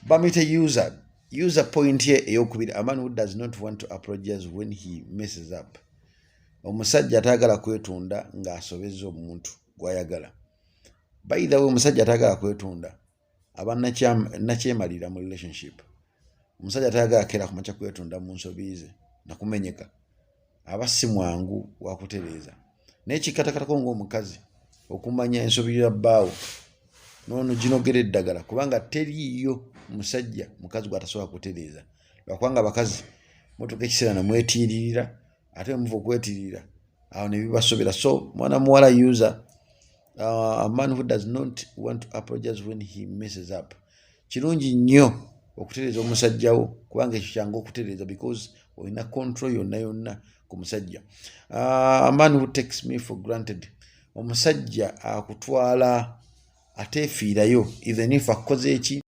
bamite user point ye eyokubiri, a man who does not want to apologize when he messes up. Omusajja atagala kwetunda ng'asobezza omuntu gwayagala. By the way, omusajja atagala kwetunda aba nakyemalira mu relationship. Omusajja atagala kera kumacha kwetunda mu nsobize na kumenyeka aba si mwangu wa kutereeza. N'ekikatakatako ng'omukazi okumanya ensobirira bbaawo nono ginogera eddagala kubanga teriiyo musajja mukazi gw'atasobola kutereeza. Lwakubanga abakazi motoka ekiseera namwetiiririra ate muva okwetirira awo ne bibasobera. So mwana muwala user, a man who does not want to apologize when he messes up. Kirungi nnyo okutereeza omusajjawo kubanga ekyo kyangu okutereeza because olina control yonna ku musajja. A man who takes me for granted. Omusajja akutwala ateefiirayo even if akoze eki